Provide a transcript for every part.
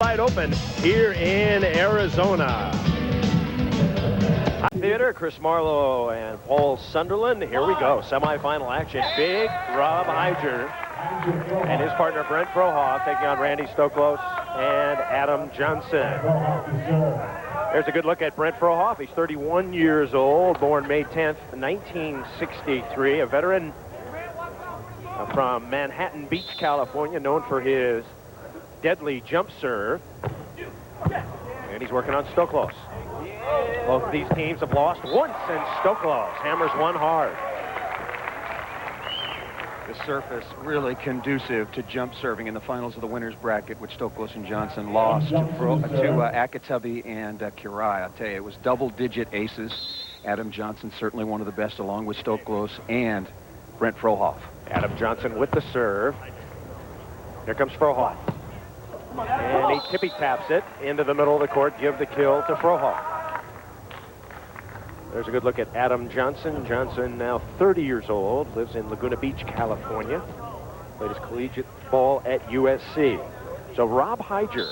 Wide open here in Arizona. Theater, Chris Marlowe and Paul Sunderland. Here we go. Semifinal action. Big Rob Heidger and his partner Brent Frohoff taking on Randy Stoklos and Adam Johnson. There's a good look at Brent Frohoff. He's 31 years old, born May 10th, 1963. A veteran from Manhattan Beach, California, known for his deadly jump serve. And he's working on Stoklos. Both of these teams have lost once, and Stoklos hammers one hard. The surface really conducive to jump serving in the finals of the winners bracket, which Stoklos and Johnson lost to Akitabi and Kirai. I'll tell you, it was double-digit aces. Adam Johnson certainly one of the best, along with Stoklos and Brent Frohoff. Adam Johnson with the serve. Here comes Frohoff. And he tippy-taps it into the middle of the court, give the kill to Frohoff. There's a good look at Adam Johnson. Johnson, now 30 years old, lives in Laguna Beach, California. Played his collegiate ball at USC. So Rob Heidger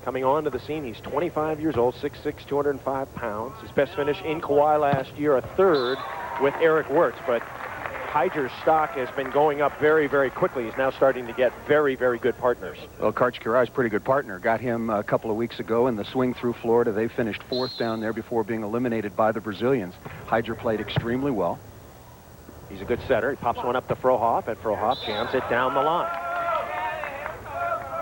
coming onto the scene. He's 25 years old, 6'6", 205 pounds. His best finish in Kauai last year, a third with Eric Wirtz. But Heidger's stock has been going up very, very quickly. He's now starting to get very, very good partners. Well, Karch Kirai's a pretty good partner. Got him a couple of weeks ago in the swing through Florida. They finished fourth down there before being eliminated by the Brazilians. Heidger played extremely well. He's a good setter. He pops one up to Frohoff, and Frohoff jams it down the line.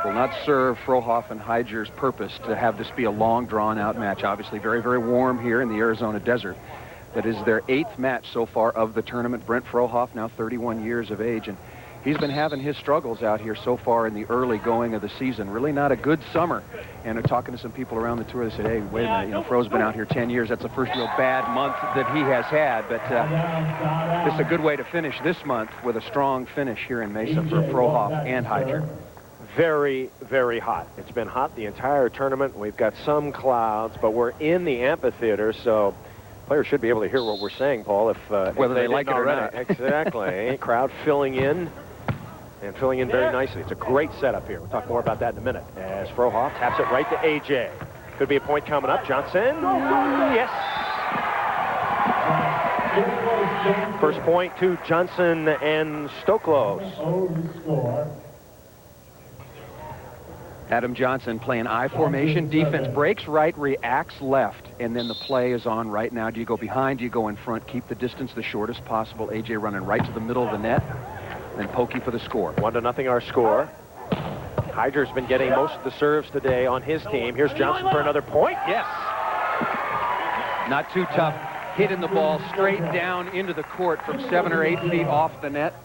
Will not serve Frohoff and Heidger's purpose to have this be a long, drawn-out match. Obviously very, very warm here in the Arizona desert. That is their 8th match so far of the tournament. Brent Frohoff, now 31 years of age, and he's been having his struggles out here so far in the early going of the season. Really not a good summer. And talking to some people around the tour, they said, hey, wait a minute, you know, Fro's been out here 10 years. That's the first real bad month that he has had. But it's a good way to finish this month with a strong finish here in Mesa for Frohoff and Heidger. Very, very hot. It's been hot the entire tournament. We've got some clouds, but we're in the amphitheater, so players should be able to hear what we're saying, Paul, if whether they like it or not. Exactly. Crowd filling in, and filling in very nicely. It's a great setup here. We'll talk more about that in a minute. As Frohoff taps it right to AJ. Could be a point coming up. Johnson, yes. First point to Johnson and Stoklos. Adam Johnson playing I formation. Defense breaks right, reacts left, and then the play is on right now. Do you go behind? Do you go in front? Keep the distance the shortest possible. AJ running right to the middle of the net, and Pokey for the score. 1-0 our score. Heidger's been getting most of the serves today on his team. Here's Johnson for another point. Yes. Not too tough. Hitting the ball straight down into the court from 7 or 8 feet off the net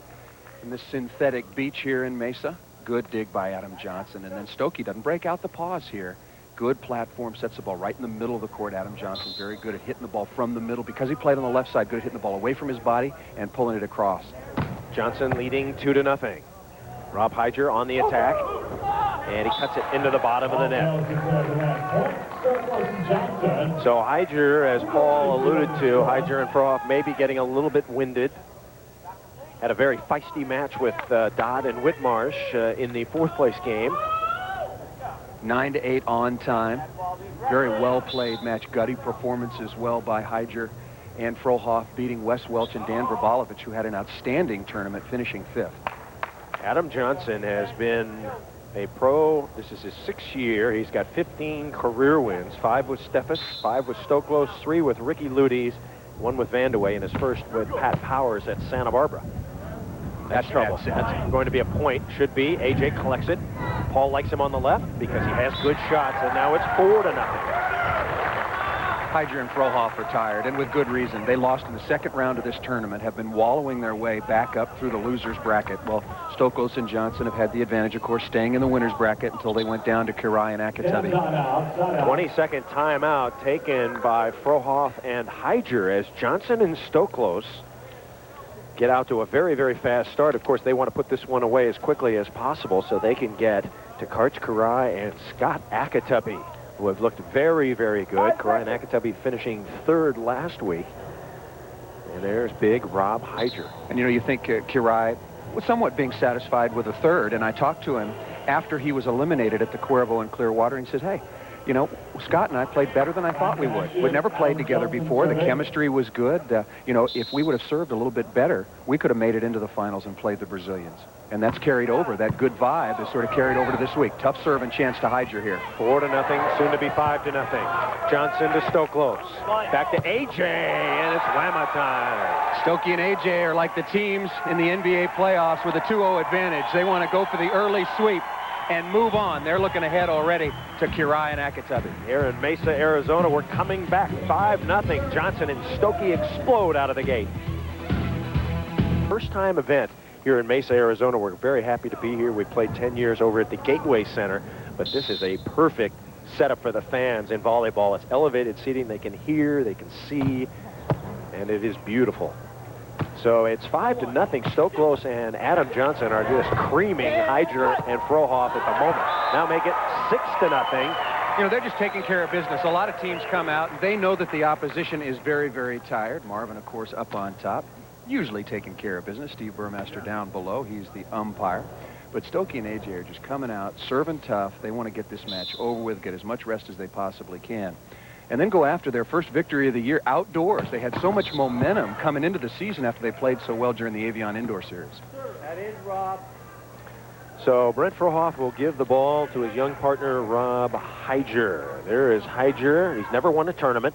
in the synthetic beach here in Mesa. Good dig by Adam Johnson, and then Stokey doesn't break out the paws here. Good platform, sets the ball right in the middle of the court. Adam Johnson very good at hitting the ball from the middle because he played on the left side. Good at hitting the ball away from his body and pulling it across. Johnson leading 2-0. Rob Heidger on the attack, and he cuts it into the bottom of the net. So Heidger, as Paul alluded to, Heidger and Frohoff may be getting a little bit winded. Had a very feisty match with Dodd and Whitmarsh in the 4th place game. 9-8 on time. Very well played match. Gutty performance as well by Heidger and Frohoff, beating Wes Welch and Dan Verbalovich, who had an outstanding tournament, finishing 5th. Adam Johnson has been a pro. This is his 6th year. He's got 15 career wins, 5 with Steffes, 5 with Stoklos, 3 with Ricky Ludes, 1 with Vandeweghe, and his first with Pat Powers at Santa Barbara. That's trouble. That's going to be a point. Should be. AJ collects it. Paul likes him on the left because he has good shots, and now it's 4-0. Heidger and Frohoff are tired, and with good reason. They lost in the 2nd round of this tournament, have been wallowing their way back up through the losers bracket. Well, Stoklos and Johnson have had the advantage, of course, staying in the winners bracket until they went down to Kirai and Akitabi. 20-second timeout taken by Frohoff and Heidger as Johnson and Stoklos get out to a very, very fast start. Of course, they want to put this one away as quickly as possible so they can get to Karch Kirai and Scott Akitabi, who have looked very, very good. Kirai and Akitabi finishing 3rd last week. And there's big Rob Heidger. And, you know, you think Kirai was somewhat being satisfied with a 3rd, and I talked to him after he was eliminated at the Cuervo in Clearwater, and he says, hey, you know, Scott and I played better than I thought we would. We'd never played together before. The chemistry was good. You know, if we would have served a little bit better, we could have made it into the finals and played the Brazilians. And that's carried over. That good vibe is sort of carried over to this week. Tough serve and chance to Heidger here. 4-0, soon to be 5-0. Johnson to Stoklos. Back to AJ, and it's Whamma time. Stokey and AJ are like the teams in the NBA playoffs with a 2-0 advantage. They want to go for the early sweep and move on. They're looking ahead already to Kirai and Akitabi. Here in Mesa, Arizona, we're coming back 5-0. Johnson and Stokey explode out of the gate. First time event here in Mesa, Arizona. We're very happy to be here. We've played 10 years over at the Gateway Center, but this is a perfect setup for the fans in volleyball. It's elevated seating. They can hear, they can see, and it is beautiful. So it's 5-0. Stoklos and Adam Johnson are just creaming Heidger and Frohoff at the moment. Now make it 6-0. You know, they're just taking care of business. A lot of teams come out. They know that the opposition is very, very tired. Marvin, of course, up on top, usually taking care of business. Steve Burmaster down below. He's the umpire. But Stokey and AJ are just coming out, serving tough. They want to get this match over with, get as much rest as they possibly can, and then go after their first victory of the year outdoors. They had so much momentum coming into the season after they played so well during the Avion Indoor Series. That is Rob. So Brent Frohoff will give the ball to his young partner, Rob Heidger. There is Heidger. He's never won a tournament.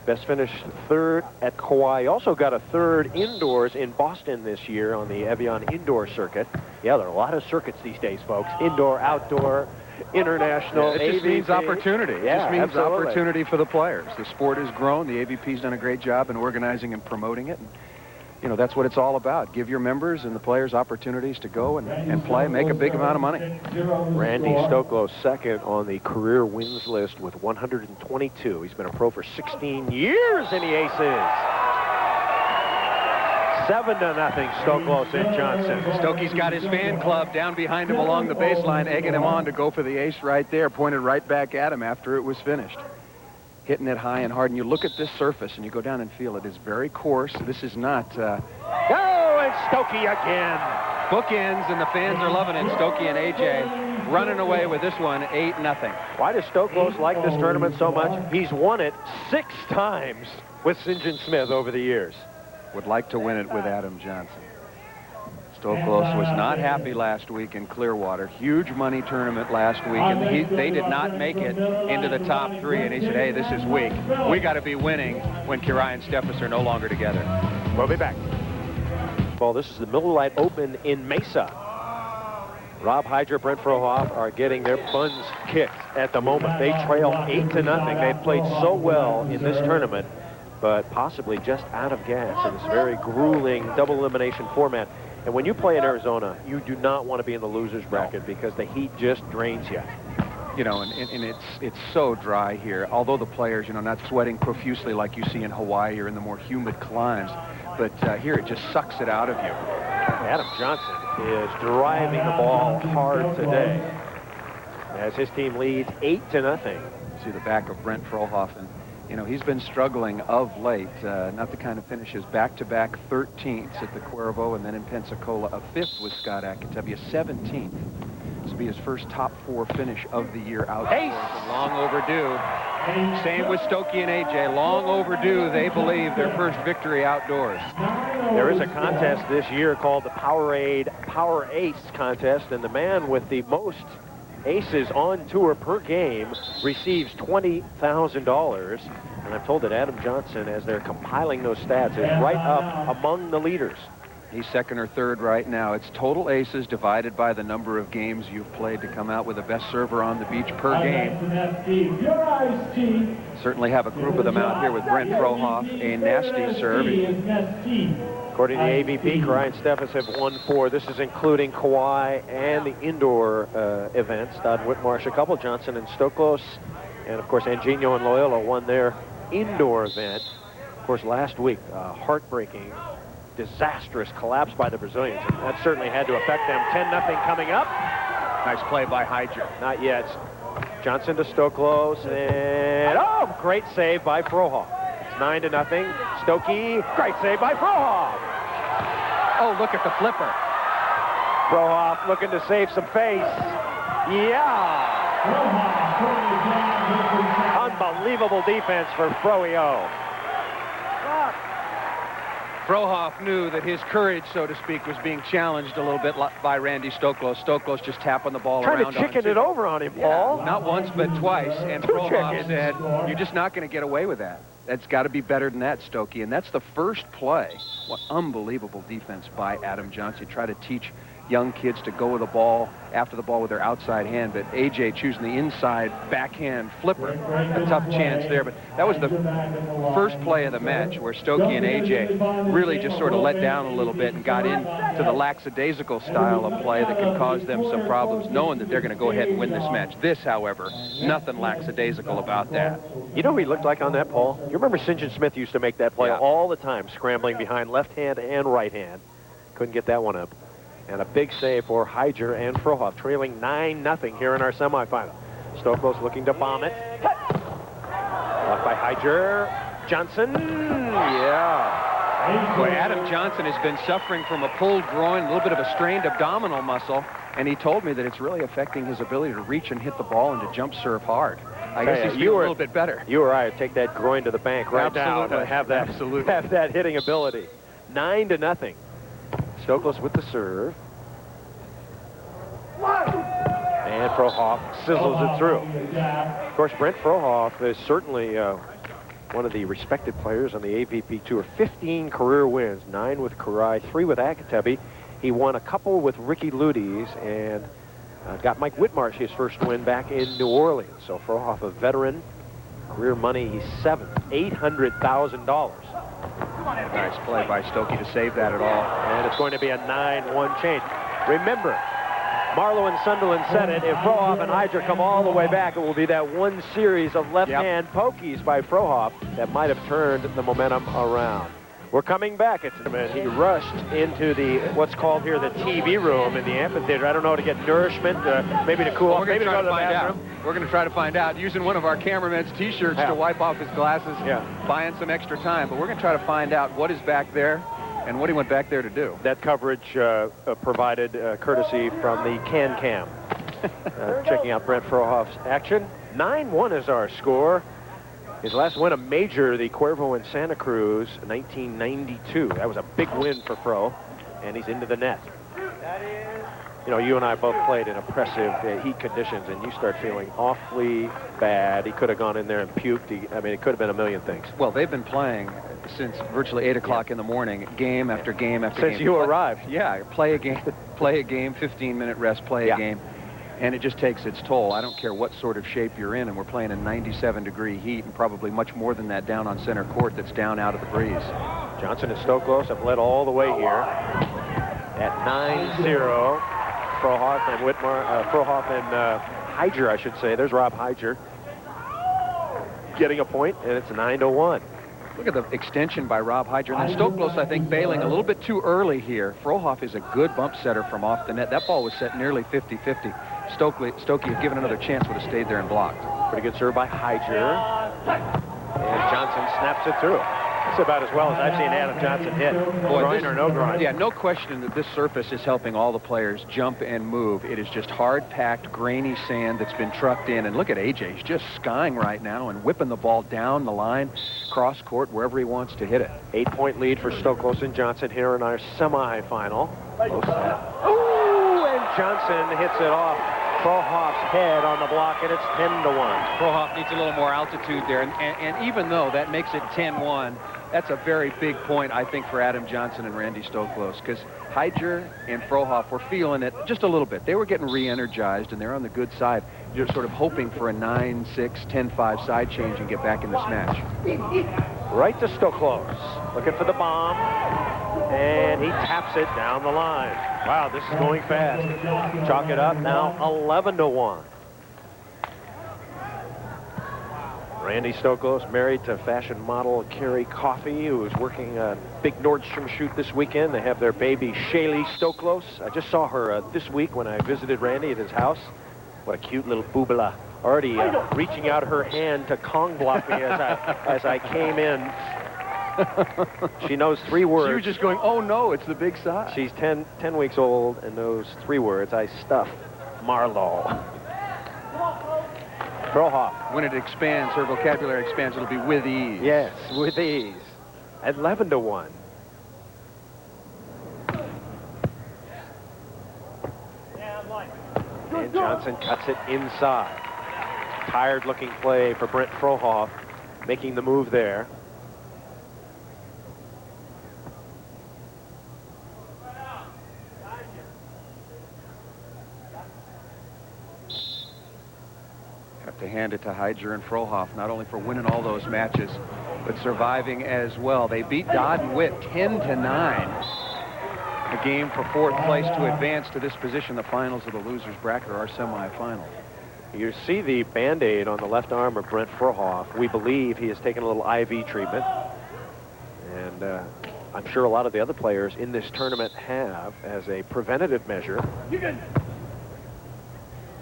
Best finished third at Kauai. Also got a third indoors in Boston this year on the Avion Indoor Circuit. Yeah, there are a lot of circuits these days, folks. Indoor, outdoor, international. It just means opportunity. It just means absolutely. opportunity for the players. The sport has grown. The AVP's done a great job in organizing and promoting it. And, you know, that's what it's all about. Give your members and the players opportunities to go and play, make a big amount of money. Randy Stoklos second on the career wins list with 122. He's been a pro for 16 years in the aces. 7-0, Stoklos and Johnson. Stokey's got his fan club down behind him along the baseline, egging him on to go for the ace right there, pointed right back at him after it was finished. Hitting it high and hard, and you look at this surface and you go down and feel it is very coarse. This is not... Oh, and Stokey again. Bookends, and the fans are loving it. Stokey and AJ running away with this one, 8-0. Why does Stoklos like this tournament so much? He's won it 6 times with St. John Smith over the years. Would like to win it with Adam Johnson. Stoklos was not happy last week in Clearwater. Huge money tournament last week, and they did not make it into the top 3. And he said, hey, this is weak. We got to be winning when Kirai and Steffes are no longer together. We'll be back. Well, this is the Miller Lite Open in Mesa. Rob Heidger, Brent Frohoff are getting their buns kicked at the moment. They trail 8-0. They've played so well in this tournament, but possibly just out of gas in this very grueling double elimination format. And when you play in Arizona, you do not want to be in the loser's bracket because the heat just drains you. You know, and it's so dry here. Although the players, you know, not sweating profusely like you see in Hawaii or in the more humid climes, but here it just sucks it out of you. Adam Johnson is driving the ball hard today as his team leads 8-0. See the back of Brent Frohoff, and you know, he's been struggling of late, not the kind of finishes. Back-to-back 13ths at the Cuervo, and then in Pensacola, a 5th with Scott Akitabi, a 17th. This will be his first top 4 finish of the year outdoors. Long overdue. Same with Stokey and AJ. Long overdue, they believe, their first victory outdoors. There is a contest this year called the Powerade Power Ace contest, and the man with the most aces on tour per game receives $20,000. And I'm told that Adam Johnson, as they're compiling those stats, is right up among the leaders. He's second or third right now. It's total aces divided by the number of games you've played to come out with the best server on the beach per game. Certainly have a group of them out here with Brent Frohoff, a nasty serve. According to the AVP, Kirai and Steffes have won 4. This is including Kauai and the indoor events. Dodd Whitmarsh, a couple, Johnson and Stoklos, and of course Angelino and Loyola won their indoor event. Of course, last week, heartbreaking, disastrous collapse by the Brazilians. And that certainly had to affect them. 10-0 coming up. Nice play by Heidger. Not yet. Johnson to Stoklos, and oh, great save by Frohoff. It's 9-0. Stokey, great save by Frohoff. Oh, look at the flipper. Frohoff looking to save some face. Yeah! Unbelievable defense for Frohoff. Frohoff knew that his courage, so to speak, was being challenged a little bit by Randy Stoklos. Stoklos just tapping the ball around. Trying to chicken it over on him, Paul. Yeah, not once, but twice. And Two Frohoff chickens. said, you're just not going to get away with that. That's got to be better than that, Stokey. And that's the first play. What unbelievable defense by Adam Johnson. Try to teach young kids to go with the ball, after the ball with their outside hand, but AJ choosing the inside backhand flipper. A tough chance there, but that was the first play of the match where Stokey and AJ really just sort of let down a little bit and got into the lackadaisical style of play that can cause them some problems, knowing that they're going to go ahead and win this match. This, however, nothing lackadaisical about that. You know who he looked like on that, Paul? You remember St. John Smith used to make that play all the time, scrambling behind left hand and right hand. Couldn't get that one up. And a big save for Heidger and Frohoff, trailing 9-0 here in our semifinal. Stoklos looking to bomb it. Blocked by Heidger. Johnson. Yeah. Boy, Adam Johnson has been suffering from a pulled groin, a little bit of a strained abdominal muscle, and he told me that it's really affecting his ability to reach and hit the ball and to jump serve hard. I guess he's feeling a little bit better. You or I would take that groin to the bank right now to have that, have that hitting ability. 9-0. Stoklos with the serve. And Frohoff sizzles it through. Of course, Brent Frohoff is certainly one of the respected players on the AVP Tour. 15 career wins, 9 with Karai, 3 with Akatebi. He won a couple with Ricky Ludes and got Mike Whitmarsh his first win back in New Orleans. So Frohoff, a veteran, career money, he's 7th, $800,000. Nice play by Stokey to save that at all. And it's going to be a 9-1 change. Remember, Marlowe and Sunderland said it, if Frohoff and Heidger come all the way back, it will be that one series of left-hand pokies by Frohoff that might have turned the momentum around. We're coming back. He rushed into the, what's called here, the TV room in the amphitheater. I don't know, to get nourishment, maybe to cool off, maybe to go to the bathroom. We're going to try to find out, using one of our cameraman's T-shirts to wipe off his glasses, buying some extra time. But we're going to try to find out what is back there and what he went back there to do. That coverage provided courtesy from the Can-Cam. Checking out Brent Frohoff's action. 9-1 is our score. His last win, a major, the Cuervo in Santa Cruz, 1992. That was a big win for Fro, and he's into the net. You know, you and I both played in oppressive heat conditions, and you start feeling awfully bad. He could have gone in there and puked. I mean, it could have been a million things. Well, they've been playing since virtually 8 o'clock in the morning, game after game after game. Since you arrived. Yeah, play a game, 15-minute rest, play a game. And it just takes its toll. I don't care what sort of shape you're in, and we're playing in 97-degree heat and probably much more than that down on center court that's down out of the breeze. Johnson and Stoklos have led all the way here at 9-0. Frohoff and Frohoff and Heidger, I should say. There's Rob Heidger getting a point, and it's 9-1. Look at the extension by Rob Heidger. And then Stoklos, I think, bailing a little bit too early here. Frohoff is a good bump setter from off the net. That ball was set nearly 50-50. Stokey, if given another chance, would have stayed there and blocked. Pretty good serve by Heidger. And Johnson snaps it through. That's about as well as I've seen Adam Johnson hit. Groin or no groin. Yeah, no question that this surface is helping all the players jump and move. It is just hard-packed, grainy sand that's been trucked in. And look at AJ. He's just skying right now and whipping the ball down the line, cross court, wherever he wants to hit it. 8-point lead for Stoklos and Johnson here in our semifinal. Ooh, and Johnson hits it off Frohoff's head on the block, and it's 10-1. Frohoff needs a little more altitude there, and even though that makes it 10-1, that's a very big point, I think, for Adam Johnson and Randy Stoklos, because Heidger and Frohoff were feeling it just a little bit. They were getting re-energized, and they're on the good side. You're sort of hoping for a 9-6, 10-5 side change and get back in this match. Right to Stoklos, looking for the bomb, and he taps it down the line. Wow, this is going fast. Chalk it up now, 11-1. Randy Stoklos, married to fashion model Carrie Coffey, who is working a big Nordstrom shoot this weekend. They have their baby, Shaylee Stoklos. I just saw her this week when I visited Randy at his house. What a cute little boobala. Already reaching out her hand to Kong block me as I came in. She knows 3 words. She was just going, oh no, it's the big size. She's 10 weeks old and knows 3 words. I stuff. Marlowe. Frohoff. When it expands, her vocabulary expands, it'll be with ease. Yes, with ease. 11-1. And Johnson cuts it inside. Tired looking play for Brent Frohoff, making the move there. Have to hand it to Heidger and Frohoff, not only for winning all those matches, but surviving as well. They beat Dodd and Witt 10-9. A game for fourth place to advance to this position, the finals of the losers bracket, or our semifinal. You see the Band-Aid on the left arm of Brent Frohoff. We believe he has taken a little IV treatment. And I'm sure a lot of the other players in this tournament have as a preventative measure.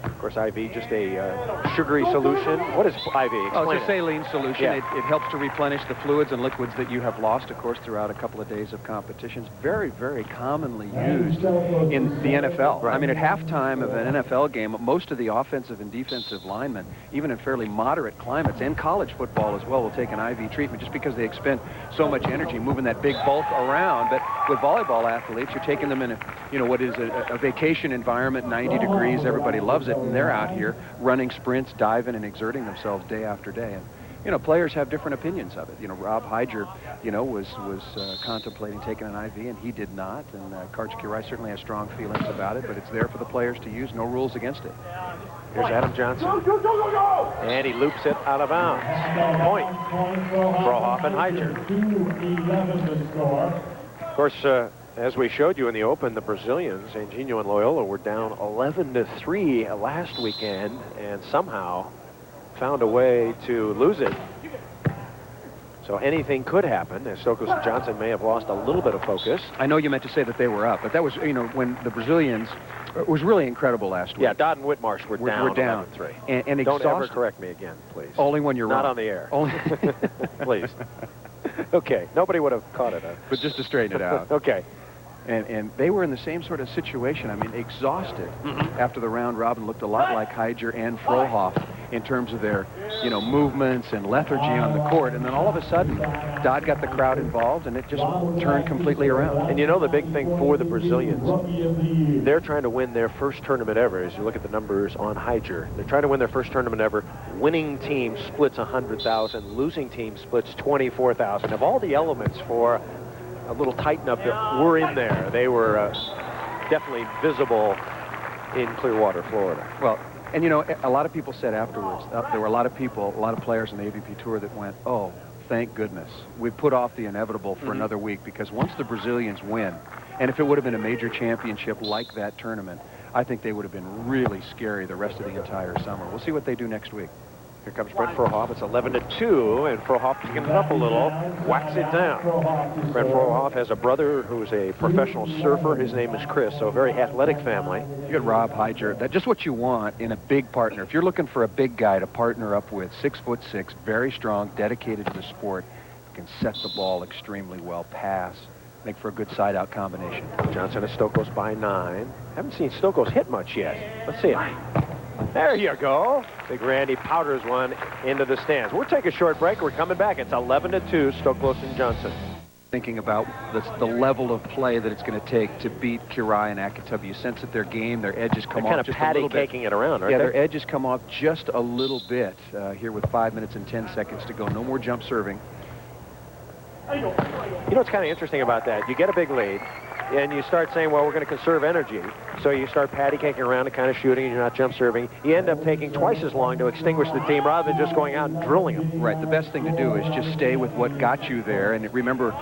Of course, IV, just a sugary solution. What is IV? Explain Oh, it's a it. saline solution. Yeah. It helps to replenish the fluids and liquids that you have lost, of course, throughout a couple of days of competitions. Very, very commonly used in the NFL. Right. I mean, at halftime of an NFL game, most of the offensive and defensive linemen, even in fairly moderate climates, and college football as well, will take an IV treatment just because they expend so much energy moving that big bulk around. But with volleyball athletes, you're taking them in what is a vacation environment, 90 degrees, everybody loves it, and they're out here running sprints, diving, and exerting themselves day after day. And players have different opinions of it. Rob Heidger, was contemplating taking an IV, and he did not. And Coach Kirai certainly has strong feelings about it, but it's there for the players to use. No rules against it. Here's Adam Johnson. And he loops it out of bounds. Point. Frohoff and Heidger. Of course, as we showed you in the Open, the Brazilians, Anginho and Loyola, were down 11-3 last weekend and somehow found a way to lose it. So anything could happen, as Stoklos and Johnson may have lost a little bit of focus. I know you meant to say that they were up, but that was, when the Brazilians, it was really incredible last week. Yeah, Dodd and Whitmarsh were down. We're down. 11-3. And don't ever exhausted. correct me again, please. Only when you're Not wrong. on the air. Only. Please. Okay, nobody would have caught it. But just to straighten it out. Okay. And they were in the same sort of situation. I mean, exhausted after the round robin. Looked a lot like Heidger and Frohoff in terms of their, movements and lethargy on the court. And then all of a sudden, Dodd got the crowd involved, and it just turned completely around. And the big thing for the Brazilians, they're trying to win their first tournament ever. As you look at the numbers on Heidger, they're trying to win their first tournament ever. Winning team splits 100,000. Losing team splits 24,000. Of all the elements for a little tighten up that were in there, they were definitely visible in Clearwater, Florida. Well, and a lot of people said afterwards, there were a lot of players on the AVP tour that went, oh, thank goodness. We put off the inevitable for another week, because once the Brazilians win, and if it would have been a major championship like that tournament, I think they would have been really scary the rest of the entire summer. We'll see what they do next week. Here comes Brent Frohoff. It's 11-2, and Frohoff picking it up a little, whacks it down. Brent Frohoff has a brother who's a professional surfer. His name is Chris, so a very athletic family. You got Rob Heidger. That's just what you want in a big partner. If you're looking for a big guy to partner up with, 6'6", very strong, dedicated to the sport, can set the ball extremely well, pass, make for a good side-out combination. Johnson and Stoklos by 9. Haven't seen Stoklos hit much yet. Let's see it. There you go. Big Randy powders one into the stands. We'll take a short break. We're coming back. It's 11-2, Stoklos and Johnson. Thinking about the level of play that it's going to take to beat Kirai and Akitabu. You sense that their game, their edges come off just a little bit. They're kind of patty-caking it around, aren't they? Yeah, their edges come off just a little bit here with 5 minutes and 10 seconds to go. No more jump serving. What's kind of interesting about that? You get a big lead, and you start saying, well, we're going to conserve energy. So you start patty-caking around and kind of shooting, and you're not jump serving. You end up taking twice as long to extinguish the team rather than just going out and drilling them. Right. The best thing to do is just stay with what got you there. And remember,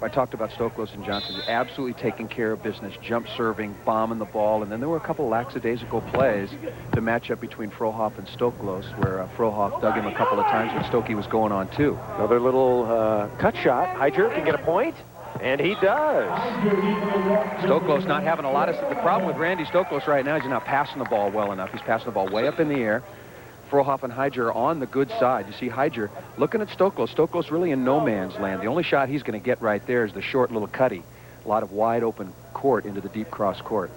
I talked about Stoklos and Johnson absolutely taking care of business, jump serving, bombing the ball. And then there were a couple of lackadaisical plays, the matchup between Frohoff and Stoklos, where Frohoff dug him a couple of times when Stokey was going on, too. Another little cut shot. Heidger can get a point. And he does. Stoklos not having a lot of... The problem with Randy Stoklos right now is he's not passing the ball well enough. He's passing the ball way up in the air. Frohoff and Heidger are on the good side. You see Heidger looking at Stoklos. Stoklos really in no man's land. The only shot he's going to get right there is the short little cutty. A lot of wide open court into the deep cross court.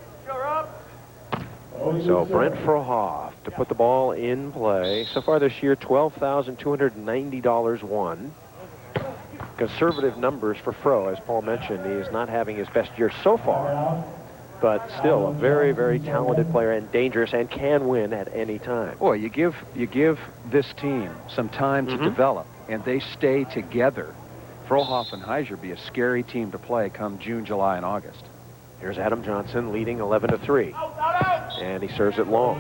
So Brent Frohoff to put the ball in play. So far this year, $12,290 won. Conservative numbers for Fro, as Paul mentioned. He is not having his best year so far, but still a very, very talented player and dangerous and can win at any time. Boy, you give this team some time to develop, and they stay together. Frohoff and Heidger be a scary team to play come June, July, and August. Here's Adam Johnson leading 11-3, and he serves it long.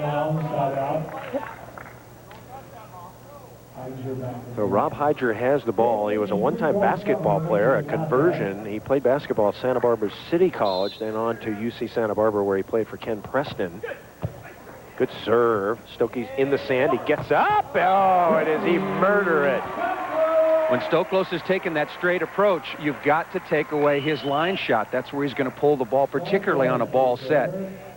So Rob Heidger has the ball. He was a one-time basketball player, a conversion. He played basketball at Santa Barbara City College, then on to UC Santa Barbara, where he played for Ken Preston. Good serve. Stokey's in the sand. He gets up. Oh, and does he murder it? When Stoklos is taking that straight approach, you've got to take away his line shot. That's where he's going to pull the ball, particularly on a ball set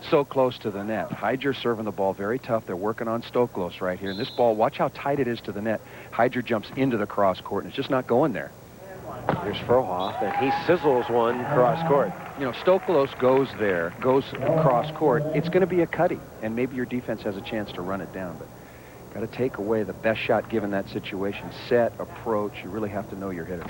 so close to the net. Heidger serving the ball very tough. They're working on Stoklos right here. And this ball, watch how tight it is to the net. Heidger jumps into the cross court, and it's just not going there. Here's Frohoff, and he sizzles one cross court. You know, Stoklos goes there, goes cross court. It's going to be a cutty, and maybe your defense has a chance to run it down. But got to take away the best shot given that situation. Set, approach, you really have to know your hitter.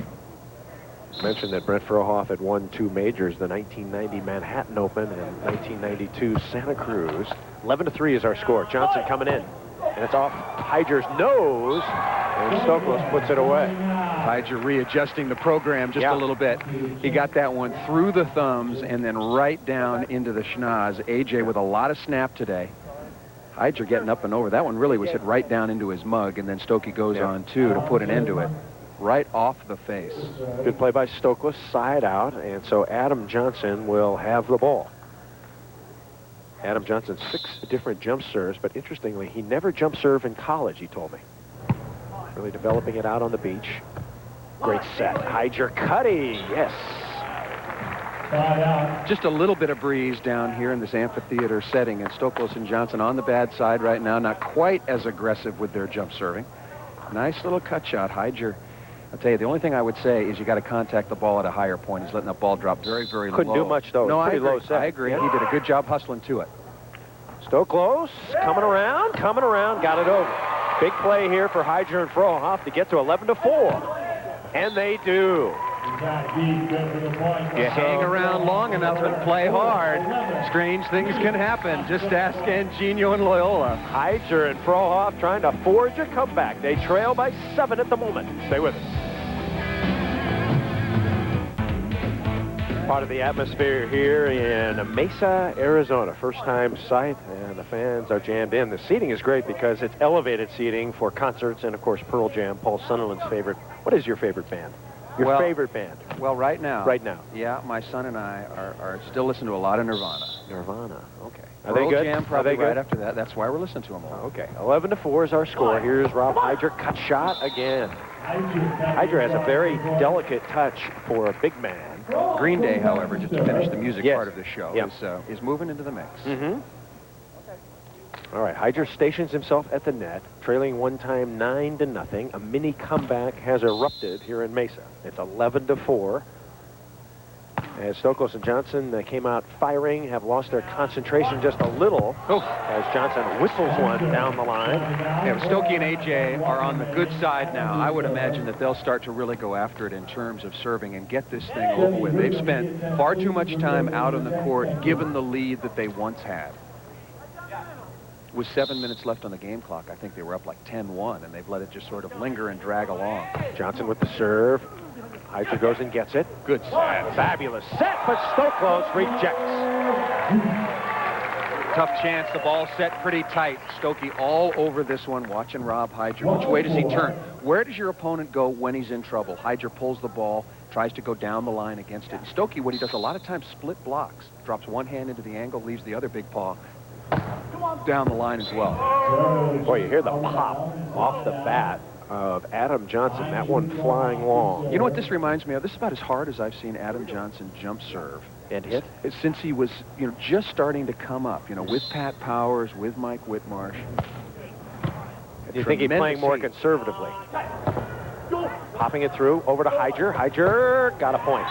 I mentioned that Brent Frohoff had won 2 majors, the 1990 Manhattan Open and 1992 Santa Cruz. 11-3 is our score. Johnson coming in, and it's off Heidger's nose, and Stoklos puts it away. Heidger readjusting the program just a little bit. He got that one through the thumbs and then right down into the schnoz. AJ with a lot of snap today. Heidger getting up and over. That one really was hit right down into his mug, and then Stokey goes on, too, to put an end to it. Right off the face. Good play by Stoklos, side out, and so Adam Johnson will have the ball. Adam Johnson, 6 different jump serves, but interestingly, he never jump served in college, he told me. Really developing it out on the beach. Great set. Heidger cutty, yes. Just a little bit of breeze down here in this amphitheater setting, and Stoklos and Johnson on the bad side right now, not quite as aggressive with their jump serving. Nice little cut shot. Heidger, I'll tell you, the only thing I would say is you got to contact the ball at a higher point. He's letting the ball drop very, very low. Couldn't do much, though. No, pretty low set. I agree. He did a good job hustling to it. Stoklos coming around, got it over. Big play here for Heidger and Frohoff to get to 11-4. And they do. You hang around long enough and play hard, strange things can happen. Just ask Angenio and Loyola. Heidger and Frohoff trying to forge a comeback. They trail by 7 at the moment. Stay with us. Part of the atmosphere here in Mesa, Arizona. First-time sight, and the fans are jammed in. The seating is great because it's elevated seating for concerts and, of course, Pearl Jam, Paul Sunderland's favorite. What is your favorite band? Your favorite band? Well, right now. Right now. Yeah, my son and I are still listening to a lot of Nirvana. Nirvana, okay. Are they good? Jam probably right after that. That's why we're listening to them all. Okay, 11-4 is our score. Here's Rob Heidger, cut shot again. Heidger has a very delicate touch for a big man. Green Day, however, just to finish the music part of the show, is moving into the mix. All right, Heidger stations himself at the net, trailing one time 9-0. A mini comeback has erupted here in Mesa. It's 11-4. As Stoklos and Johnson came out firing, have lost their concentration just a little as Johnson whistles one down the line. Yeah, Stokey and AJ are on the good side now. I would imagine that they'll start to really go after it in terms of serving and get this thing over with. They've spent far too much time out on the court, given the lead that they once had. With 7 minutes left on the game clock, I think they were up like 10-1, and they've let it just sort of linger and drag along. Johnson with the serve. Heidger goes and gets it. Good set. Fabulous set, but Stoklos rejects. Tough chance. The ball set pretty tight. Stokey all over this one, watching Rob Heidger. Which way does he turn? Where does your opponent go when he's in trouble? Heidger pulls the ball, tries to go down the line against it. And Stokey, what he does a lot of times, split blocks. Drops one hand into the angle, leaves the other big paw down the line as well. Boy, you hear the pop off the bat of Adam Johnson. That one flying long. You know what this reminds me of? This is about as hard as I've seen Adam Johnson jump serve. And hit? Since he was, just starting to come up, with Pat Powers, with Mike Whitmarsh. You think he's playing more conservatively? Popping it through, over to Heidger. Heidger got a point.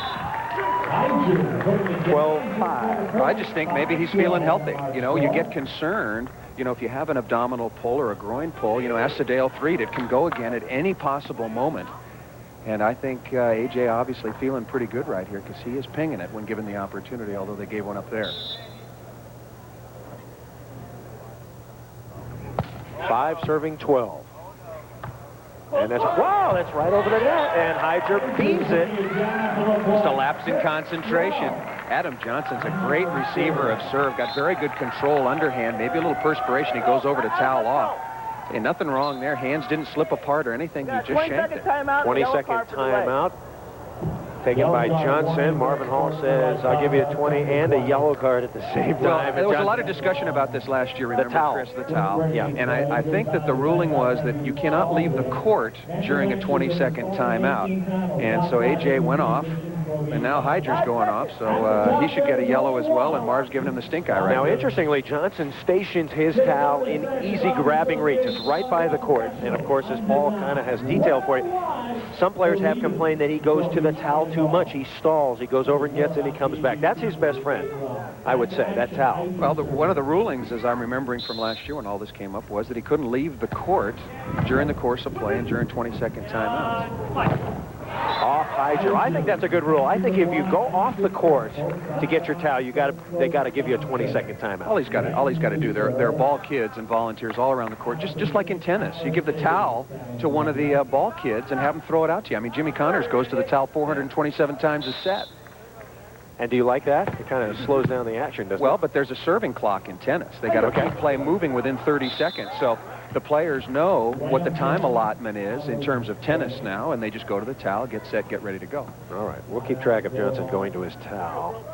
12-5. I just think maybe he's feeling healthy. You know, you get concerned, you know, if you have an abdominal pull or a groin pull, you know, ask the Dale 3, it can go again at any possible moment. And I think AJ obviously feeling pretty good right here because he is pinging it when given the opportunity, although they gave one up there. 5 serving 12. And that's, wow, that's right over the net. And Heidger beams it. Just a lapse in concentration. Adam Johnson's a great receiver of serve. Got very good control underhand. Maybe a little perspiration. He goes over to towel off. And nothing wrong there. Hands didn't slip apart or anything. He just shanked it. 20-second timeout. Taken by Johnson. Marvin Hall says, I'll give you a 20 and a yellow card at the same time. There was a lot of discussion about this last year, remember, Chris, the towel. Yeah. And I think that the ruling was that you cannot leave the court during a 20-second timeout. And so AJ went off, and now Heidger's going off, so he should get a yellow as well, and Marv's giving him the stink eye right now. Interestingly, Johnson stations his towel in easy grabbing reach. It's right by the court. And, of course, as Paul kind of has detail for you, some players have complained that he goes to the towel too much. He stalls. He goes over and gets it, and he comes back. That's his best friend, I would say, that towel. Well, one of the rulings, as I'm remembering from last year when all this came up, was that he couldn't leave the court during the course of play and during 20-second timeouts. Off Heidger. I think that's a good rule. I think if you go off the court to get your towel, they got to give you a 20-second timeout. All he's got to do. There are ball kids and volunteers all around the court, just like in tennis. You give the towel to one of the ball kids and have them throw it out to you. I mean, Jimmy Connors goes to the towel 427 times a set. And do you like that? It kind of slows down the action, doesn't it? Well, but there's a serving clock in tennis. They got to keep play moving within 30 seconds. So the players know what the time allotment is in terms of tennis now, and they just go to the towel, get set, get ready to go. All right, we'll keep track of Johnson going to his towel.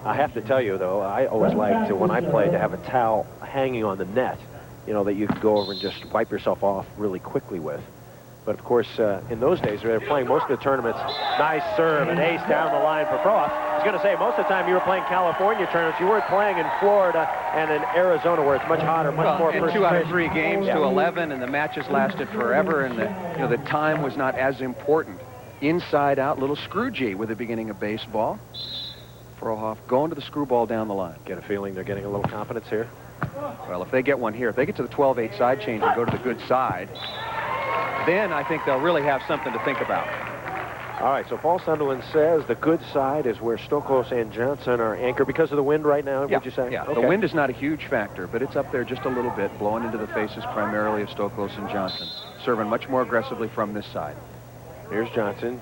I have to tell you, though, I always liked to, when I played, to have a towel hanging on the net, you know, that you could go over and just wipe yourself off really quickly with. But, of course, in those days, they were playing most of the tournaments. Nice serve, an ace down the line for Frohoff. I was going to say, most of the time you were playing California tournaments. You weren't playing in Florida and in Arizona, where it's much hotter, much more in 2 out of 3 games to 11, and the matches lasted forever, and the time was not as important. Inside out, little screw G with the beginning of baseball. Frohoff going to the screwball down the line. Get a feeling they're getting a little confidence here. Well, if they get one here, if they get to the 12-8 side change and go to the good side, then I think they'll really have something to think about. All right, so Paul Sunderland says the good side is where Stoklos and Johnson are anchored because of the wind right now, would you say? Yeah, okay. The wind is not a huge factor, but it's up there just a little bit, blowing into the faces primarily of Stoklos and Johnson, serving much more aggressively from this side. Here's Johnson,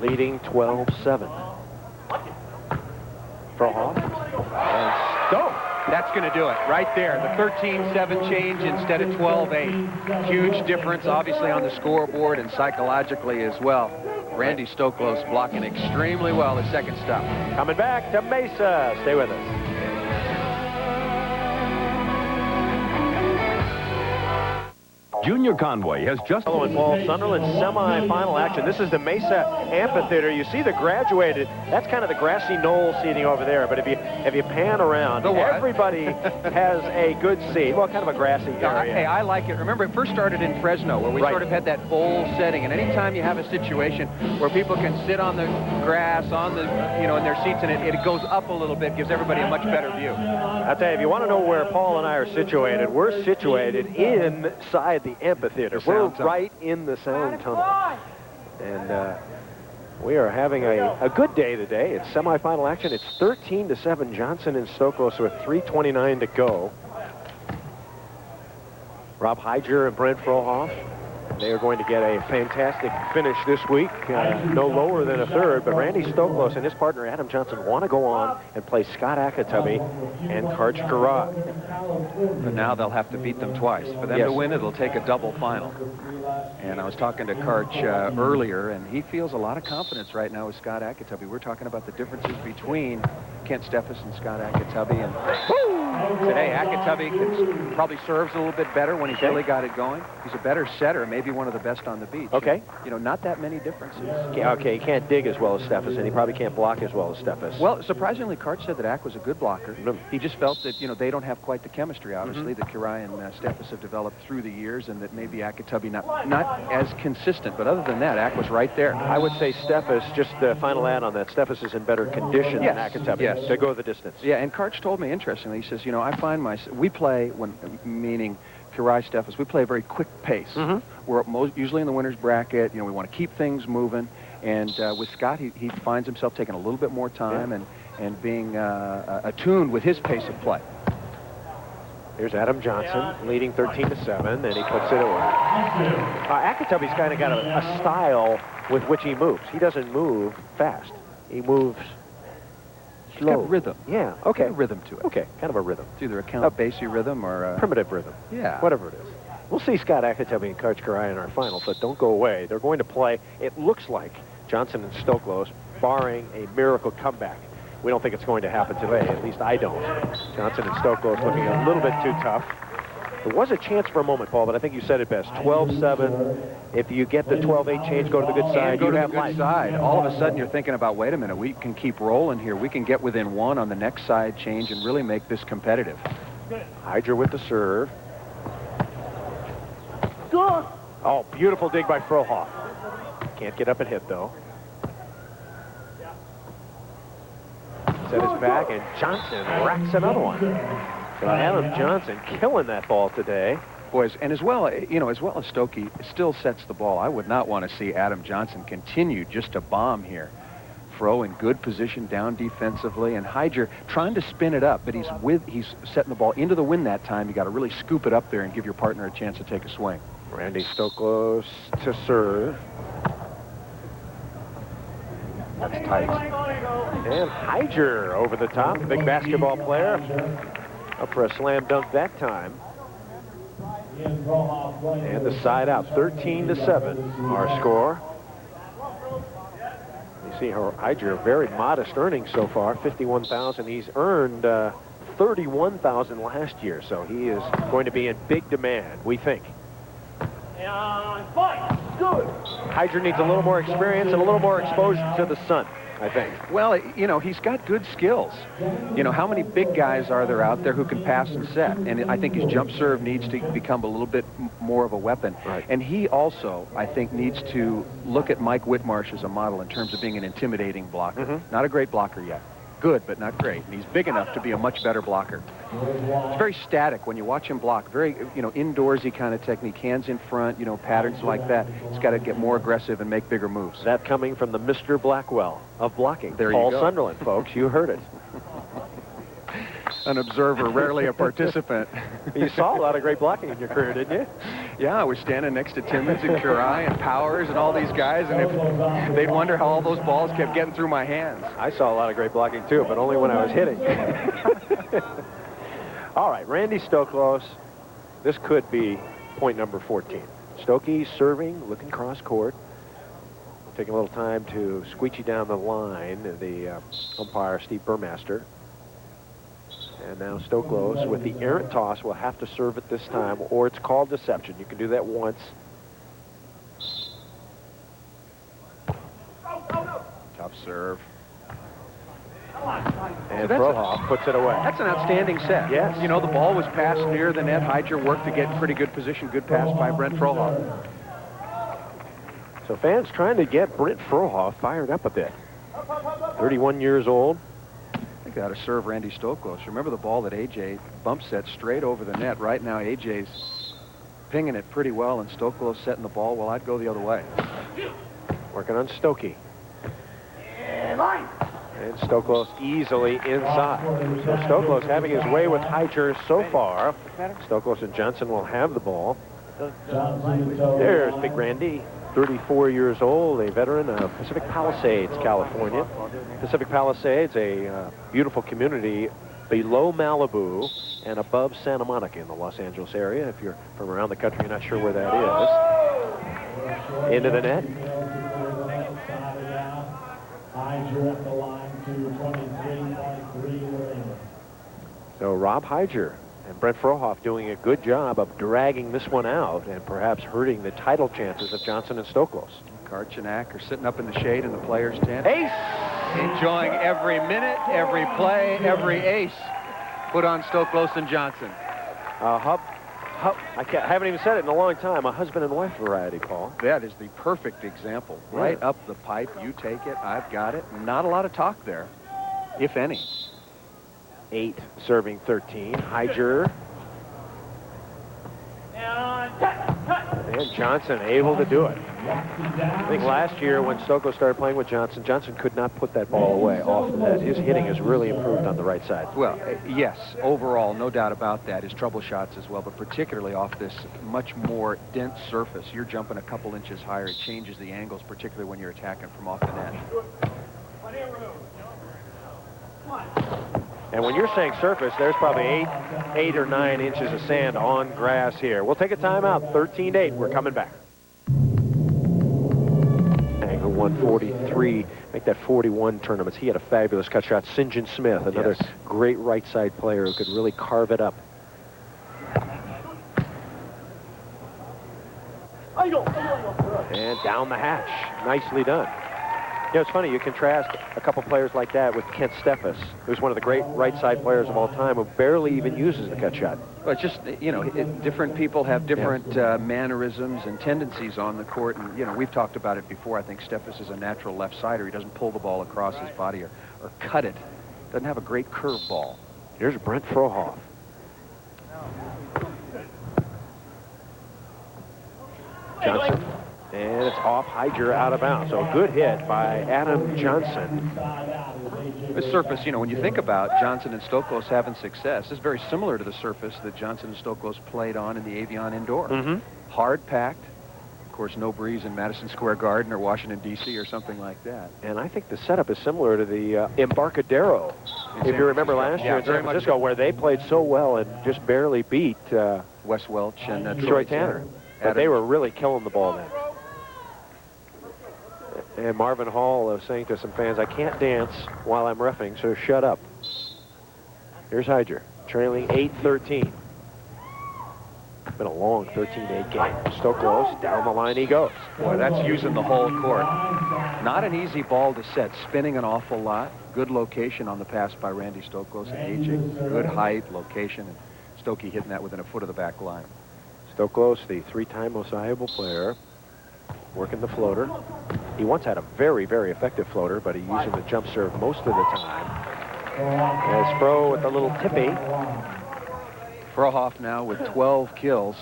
leading 12-7. Frohoff and Stoke. That's going to do it right there. The 13-7 change instead of 12-8. Huge difference, obviously, on the scoreboard and psychologically as well. Randy Stoklos blocking extremely well his second stop. Coming back to Mesa. Stay with us. Junior Conway has just... Hello, and Paul Sunderland semifinal action. This is the Mesa Amphitheater. You see the graduated, that's kind of the grassy knoll seating over there. But if you pan around, everybody has a good seat. Well, kind of a grassy area. Hey, I like it. Remember, it first started in Fresno, where we sort of had that bowl setting. And anytime you have a situation where people can sit on the grass, on the, in their seats, and it goes up a little bit, gives everybody a much better view. I'll tell you, if you want to know where Paul and I are situated, we're situated inside the amphitheater. We're right in the sound tunnel. And we are having a good day today. It's semifinal action. It's 13-7 Johnson and Stoklos with 3:29 to go. Rob Heidger and Brent Frohoff. They are going to get a fantastic finish this week, no lower than a third. But Randy Stoklos and his partner Adam Johnson want to go on and play Scott Akatubby and Karch Garag. But now they'll have to beat them twice. For them to win, it'll take a double final. And I was talking to Karch earlier, and he feels a lot of confidence right now with Scott Akatubby. We're talking about the differences between Kent Steffes and Scott Akatubby. And Today, Akatubby probably serves a little bit better when he's really got it going. He's a better setter, maybe one of the best on the beach. Okay. You know, not that many differences. Okay, he can't dig as well as Steffes, and he probably can't block as well as Steffes. Well, surprisingly, Kart said that Ak was a good blocker. He just felt that, you know, they don't have quite the chemistry, obviously, that Hyer and Steffes have developed through the years, and that maybe Akatubby not as consistent. But other than that, Ak was right there. I would say Steffes, just the final ad on that, Steffes is in better condition than Akatubby to go the distance. Yeah, and Karch told me, interestingly, he says, you know, I find we play, meaning Hyer, Steffes, we play a very quick pace. We're usually in the winner's bracket. You know, we want to keep things moving. And with Scott, he finds himself taking a little bit more time and being attuned with his pace of play. Here's Adam Johnson leading 13-7, and he puts it away. Akatubby's kind of got a style with which he moves. He doesn't move fast. He moves slow. Got rhythm. Yeah, okay. Got a rhythm to it. Okay, kind of a rhythm. It's either a Count Basie rhythm or a primitive rhythm. Yeah. Whatever it is. We'll see Scott Akatubby and Coach Hyer in our finals, but don't go away. They're going to play, it looks like, Johnson and Stoklos, barring a miracle comeback. We don't think it's going to happen today. At least I don't. Johnson and Stoklos looking a little bit too tough. There was a chance for a moment, Paul, but I think you said it best. 12-7. If you get the 12-8 change, go to the good side. Go to the good side. All of a sudden, you're thinking about, wait a minute, we can keep rolling here. We can get within one on the next side change and really make this competitive. Heidger with the serve. Oh, beautiful dig by Frohoff. Can't get up and hit, though. Set his back, and Johnson racks another one. So Adam Johnson killing that ball today. Boys, and as well, you know, as well as Stokey still sets the ball, I would not want to see Adam Johnson continue just to bomb here. Fro in good position down defensively, and Heidger trying to spin it up, but he's setting the ball into the wind that time. You got to really scoop it up there and give your partner a chance to take a swing. Randy Stoklos to serve. That's tight. And Heidger over the top, the big basketball player. Up for a slam dunk that time. And the side out, 13-7, our score. You see how Heidger, very modest earnings so far, $51,000. He's earned $31,000 last year, so he is going to be in big demand, we think. Heidger needs a little more experience and a little more exposure to the sun, I think. Well, you know, he's got good skills. You know, how many big guys are there out there who can pass and set? And I think his jump serve needs to become a little bit more of a weapon. Right. And he also, I think, needs to look at Mike Whitmarsh as a model in terms of being an intimidating blocker. Not a great blocker yet. Good, but not great. And he's big enough to be a much better blocker. It's very static when you watch him block. Very, you know, indoorsy kind of technique. Hands in front, you know, patterns like that. He's got to get more aggressive and make bigger moves. That coming from the Mr. Blackwell of blocking. There you Paul go. Sunderland, folks. You heard it. An observer, rarely a participant. You saw a lot of great blocking in your career, didn't you? Yeah, I was standing next to Timmons and Curai and Powers and all these guys, and if they'd wonder how all those balls kept getting through my hands. I saw a lot of great blocking, too, but only when I was hitting. All right, Randy Stoklos. This could be point number 14. Stokey serving, looking cross court. Taking a little time to squeegee down the line, the umpire, Steve Burmaster. And now Stoklos with the errant toss will have to serve it this time, or it's called deception. You can do that once. Tough serve. And Frohoff puts it away. That's an outstanding set. Yes. You know, the ball was passed near the net. Heidger worked to get in pretty good position. Good pass by Brent Frohoff. So fans trying to get Brent Frohoff fired up a bit. 31 years old. I think they ought to serve Randy Stoklos. Remember the ball that AJ bump set straight over the net. Right now, AJ's pinging it pretty well, and Stoklos setting the ball. Well, I'd go the other way. Working on Stokey. And Stoklos easily inside. So Stoklos having his way with Heidger so far. Stoklos and Johnson will have the ball. There's Big Randy, 34 years old, a veteran of Pacific Palisades, California. Pacific Palisades, a beautiful community below Malibu and above Santa Monica in the Los Angeles area. If you're from around the country, you're not sure where that is. Into the net. So Rob Heidger and Brent Frohoff doing a good job of dragging this one out and perhaps hurting the title chances of Johnson and Stoklos. Karchanak are sitting up in the shade in the players' tent. Ace! Enjoying every minute, every play, every ace put on Stoklo and Johnson. I haven't even said it in a long time. A husband and wife variety, Paul. That is the perfect example. Right up the pipe, you take it, I've got it. Not a lot of talk there, if any. 8 serving 13. Heidger. And Johnson able to do it. I think last year when Stoklo started playing with Johnson, Johnson could not put that ball away off the net. His hitting has really improved on the right side. Well, yes, overall, no doubt about that. His trouble shots as well, but particularly off this much more dense surface. You're jumping a couple inches higher. It changes the angles, particularly when you're attacking from off the net. And when you're saying surface, there's probably 8 or 9 inches of sand on grass here. We'll take a timeout. 13-8. We're coming back. Who won 43, make that 41 tournaments. He had a fabulous cut shot. St. John Smith, another great right side player who could really carve it up. And down the hatch. Nicely done. You know, it's funny, you contrast a couple players like that with Kent Steffes, who's one of the great right side players of all time, who barely even uses the cut shot. Well, it's just, you know, different people have different mannerisms and tendencies on the court. And, you know, we've talked about it before. I think Steffes is a natural left-sider. He doesn't pull the ball across his body or cut it. Doesn't have a great curve ball. Here's Brent Frohoff. Johnson. And it's off Heidger out of bounds. So a good hit by Adam Johnson. The surface, you know, when you think about Johnson and Stoklos having success, is very similar to the surface that Johnson and Stoklos played on in the Avion Indoor. Hard packed. Of course, no breeze in Madison Square Garden or Washington, D.C. or something like that. And I think the setup is similar to the Embarcadero. If you remember last year in San Francisco, where they played so well and just barely beat Wes Welch and Troy Tanner. But they were really killing the ball then. And Marvin Hall was saying to some fans, I can't dance while I'm reffing, so shut up. Here's Heidger, trailing 8-13. It's been a long 13-8 game. Stoklos, down the line he goes. Boy, that's using the whole court. Not an easy ball to set, spinning an awful lot. Good location on the pass by Randy Stoklos and AJ. Good height, location, and Stokey hitting that within a foot of the back line. Stoklos, the 3-time most valuable player, working the floater. He once had a very, very effective floater, but he used the jump serve most of the time. As Fro with a little tippy. Frohoff now with 12 kills.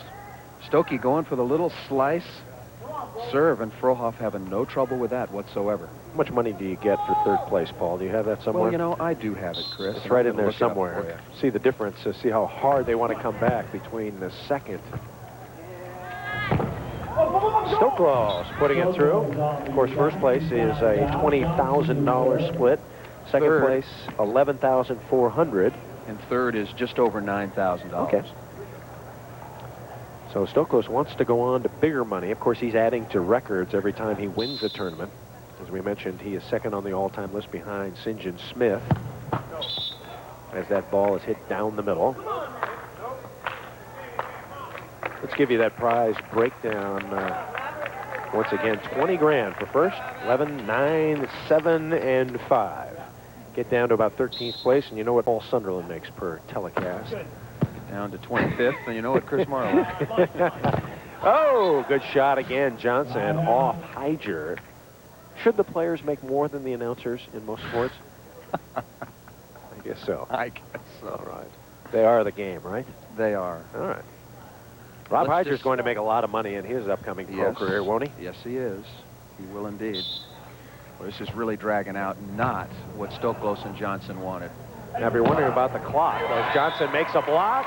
Stokey going for the little slice serve, and Frohoff having no trouble with that whatsoever. How much money do you get for 3rd place, Paul? Do you have that somewhere? Well, you know, I do have it, Chris. It's right in there somewhere. See the difference, see how hard they want to come back between the second. Stoklos putting it through. Of course, 1st place is a $20,000 split. 2nd place, $11,400. And 3rd is just over $9,000. Okay. So Stoklos wants to go on to bigger money. Of course, he's adding to records every time he wins a tournament. As we mentioned, he is 2nd on the all-time list behind St. John Smith. As that ball is hit down the middle. Let's give you that prize breakdown. Once again, 20 grand for 1st, 11, 9, 7, and 5. Get down to about 13th place, and you know what Paul Sunderland makes per telecast. Get down to 25th, and you know what Chris Marlowe. Oh, good shot again, Johnson, off Heidger. Should the players make more than the announcers in most sports? I guess so. I guess so. All right. They are the game, right? They are. All right. Rob Heidger's going to make a lot of money in his upcoming pro career, won't he? Yes, he is. He will indeed. Well, this is really dragging out, not what Stoklos and Johnson wanted. Now, if you're wondering about the clock, as Johnson makes a block,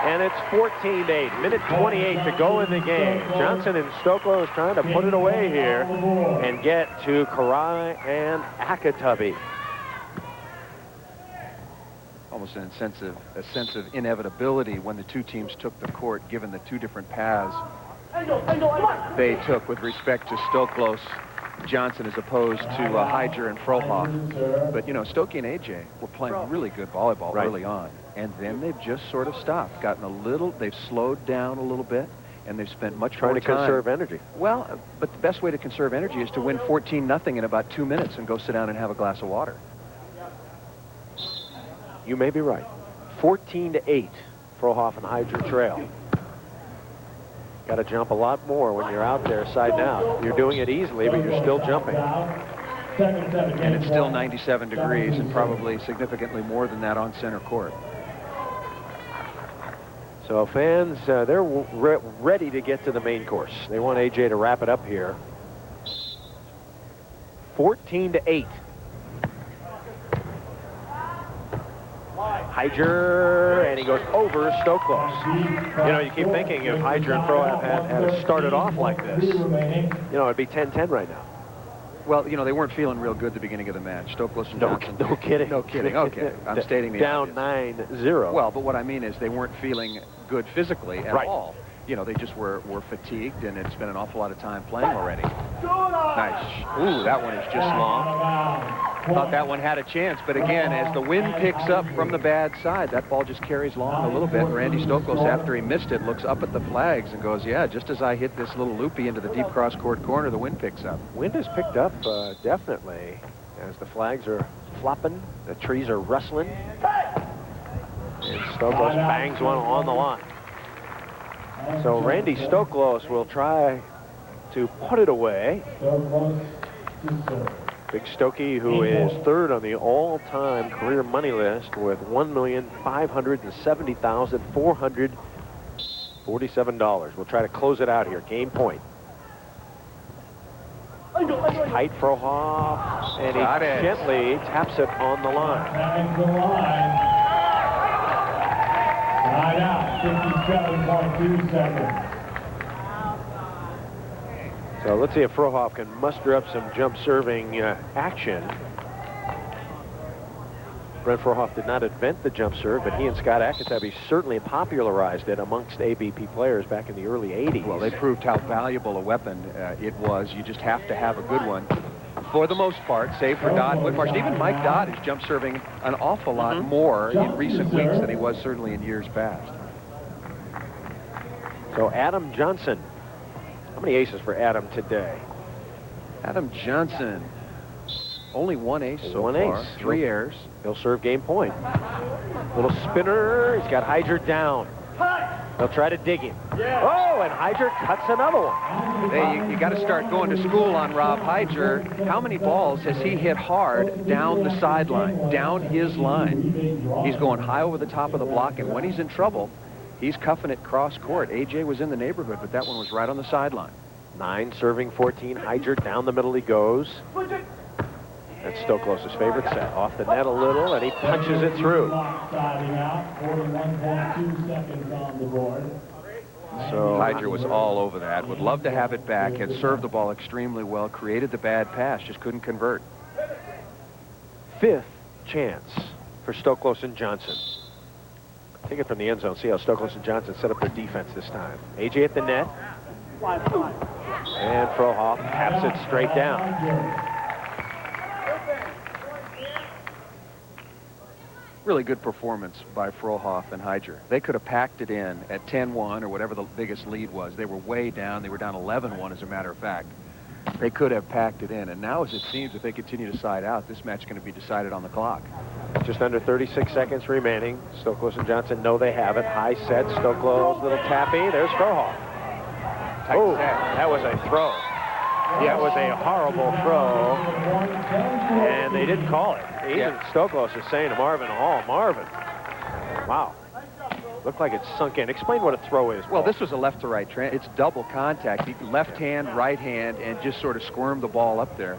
and it's 14-8, minute 28 to go in the game. Johnson and Stoklos trying to put it away here and get to Karai and Akatubby. Almost a sense of inevitability when the 2 teams took the court, given the 2 different paths they took with respect to Stoklos, Johnson, as opposed to Heidger and Frohoff. But, you know, Stokey and AJ were playing really good volleyball early on. and then they've just sort of stopped, they've slowed down a little bit, and they've spent much more time. Trying to conserve energy. Well, but the best way to conserve energy is to win 14-0 in about 2 minutes and go sit down and have a glass of water. You may be right. 14-8, Frohoff and Heidger trail. Got to jump a lot more when you're out there side and out. You're doing it easily, but you're still jumping. And it's still 97 degrees and probably significantly more than that on center court. So fans, they're ready to get to the main course. They want AJ to wrap it up here. 14-8. Hyer, and he goes over Stoklos. You know, you keep thinking if Hyer and Frohoff had started off like this, you know, it'd be 10-10 right now. Well, you know, they weren't feeling real good at the beginning of the match. Stoklos and Johnson. No kidding. No kidding. Okay. I'm stating the down obvious. 9-0. Well, but what I mean is they weren't feeling good physically at right. all. You know, they just were fatigued, and it's been an awful lot of time playing already. Nice. Ooh, that one is just long. Thought that one had a chance, but again, as the wind picks up from the bad side, that ball just carries long a little bit. And Randy Stoklos, after he missed it, looks up at the flags and goes, yeah, just as I hit this little loopy into the deep cross-court corner, the wind picks up. Wind has picked up, definitely, as the flags are flopping, the trees are rustling. And Stoklos bangs one on the line. So Randy Stoklos will try to put it away. Big Stokey, who is third on the all-time career money list with $1,570,447. We'll try to close it out here. Game point. Tight Frohoff, and he gently taps it on the line. Right out, 57.2 seconds. So let's see if Frohoff can muster up some jump serving action. Brent Frohoff did not invent the jump serve, but he and Scott Akatabi certainly popularized it amongst AVP players back in the early 80s. Well, they proved how valuable a weapon it was. You just have to have a good one. For the most part, save for Dodd and Whitmarsh. Even Mike Dodd is jump serving an awful lot more in recent weeks than he was certainly in years past. So Adam Johnson. How many aces for Adam today? Adam Johnson, only one ace so far. 3 errors. He'll serve game point. Little spinner. He's got Heidger down. They'll try to dig him. Oh, and Heidger cuts another one. Hey, you got to start going to school on Rob Heidger. How many balls has he hit hard down the sideline, down his line? He's going high over the top of the block, and when he's in trouble, he's cuffing it cross court. AJ was in the neighborhood, but that one was right on the sideline. 9 serving 14. Heidger down the middle he goes. That's Stoklos' favorite set. Off the net a little, and he punches it through. So Heidger was all over that. Would love to have it back. Had served the ball extremely well. Created the bad pass. Just couldn't convert. 5th chance for Stoklos and Johnson. Take it from the end zone. See how Stoklos and Johnson set up their defense this time. AJ at the net. And Frohoff taps it straight down. Really good performance by Frohoff and Heidger. They could have packed it in at 10-1 or whatever the biggest lead was. They were way down. They were down 11-1 as a matter of fact. They could have packed it in. And now, as it seems, if they continue to side out, this match is going to be decided on the clock. Just under 36 seconds remaining. Stoklos and Johnson know they have it. High set. Stoklos, little tappy. There's Frohoff. Oh, that was a throw. Yeah, it was a horrible throw. And they didn't call it. Even Stoklos is saying to Marvin Hall, Marvin, wow. Looked like it sunk in. Explain what a throw is, Paul. Well, this was a left to right. It's double contact. Left hand, right hand, and just sort of squirmed the ball up there.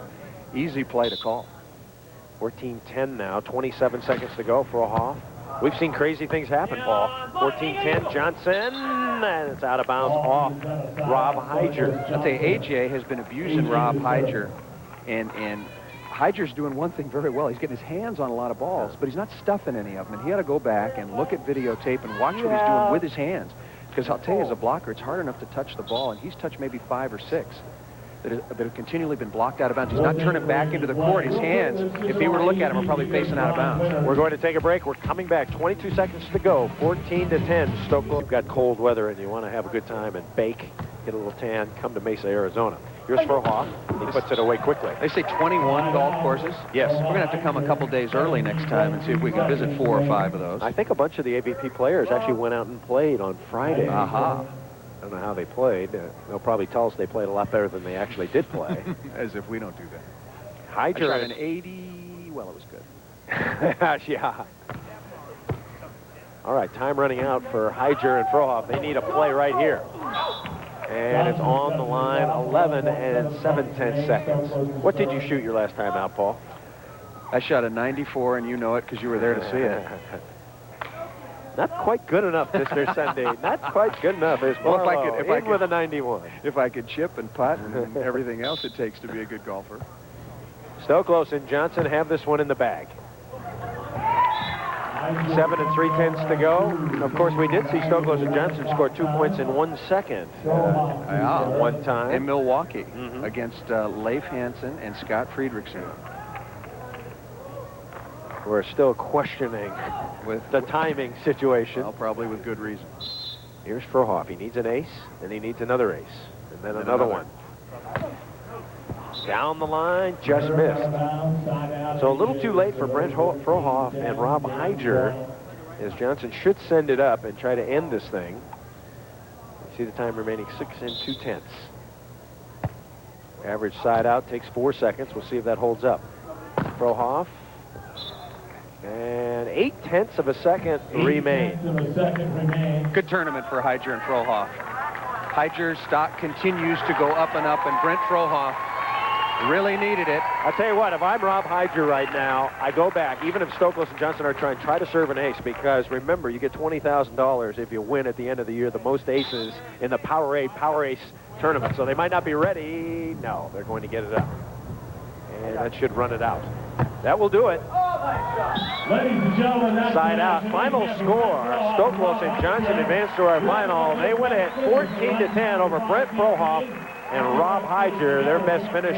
Easy play to call. 14-10 now. 27 seconds to go. Frohoff. We've seen crazy things happen, Paul. 14-10, Johnson, and it's out of bounds off Rob Heidger. I'll tell you, AJ has been abusing Rob Heidger, and Heidger's doing one thing very well. He's getting his hands on a lot of balls, but he's not stuffing any of them, and he ought to go back and look at videotape and watch what he's doing with his hands, because I'll tell you, as a blocker, it's hard enough to touch the ball, and he's touched maybe 5 or 6. that have continually been blocked out of bounds. He's not turning back into the court. His hands, if he were to look at him, are probably facing out of bounds. We're going to take a break. We're coming back. 22 seconds to go. 14-10. Stoklo. You've got cold weather and you want to have a good time and bake, get a little tan, come to Mesa, Arizona. Here's Frohoff. He puts it away quickly. They say 21 golf courses. Yes. We're going to have to come a couple days early next time and see if we can visit 4 or 5 of those. I think a bunch of the AVP players actually went out and played on Friday. Aha. I don't know how they played. They'll probably tell us they played a lot better than they actually did play. As if we don't do that. Heidger. I shot an 80. Well, it was good. Yeah. All right, time running out for Heidger and Frohoff. They need a play right here. And it's on the line, 11 and 7/10 seconds. What did you shoot your last time out, Paul? I shot a 94, and you know it because you were there to see it. Not quite good enough, Mr. Sunday. Not quite good enough. It's Well, if I could, with a 91. If I could chip and putt and everything else it takes to be a good golfer. Stoklos and Johnson have this one in the bag. 7 and 3/10 to go. Of course, we did see Stoklos and Johnson score 2 points in 1 second. One time. In Milwaukee against Leif Hansen and Scott Friedrichsen. We're still questioning with the timing situation. Well, probably with good reason. Here's Frohoff. He needs an ace, and he needs another ace, and then another one. Down the line, just missed. So a little too late for Brent Frohoff and Rob Heidger, as Johnson should send it up and try to end this thing. You see the time remaining, 6 and 2/10. Average side out takes 4 seconds. We'll see if that holds up. Frohoff. And 8/10 of a second remain. Good tournament for Heidger and Frohoff. Heidger's stock continues to go up and up, and Brent Frohoff really needed it. I'll tell you what, if I'm Rob Heidger right now, I go back, even if Stoklos and Johnson are try to serve an ace, because remember, you get $20,000 if you win at the end of the year, the most aces in the Power Ace tournament. So they might not be ready. No, they're going to get it up. And that should run it out. That will do it. Ladies and gentlemen, that's Side out. Final score. Stoklos and Johnson advance to our final. They win it 14-10 over Brent Frohoff and Rob Heidger. Their best finish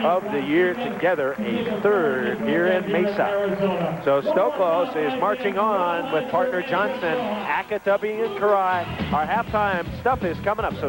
of the year together, a 3rd here in Mesa. So Stoklos is marching on with partner Johnson, Akatabi and Karai. Our halftime stuff is coming up. So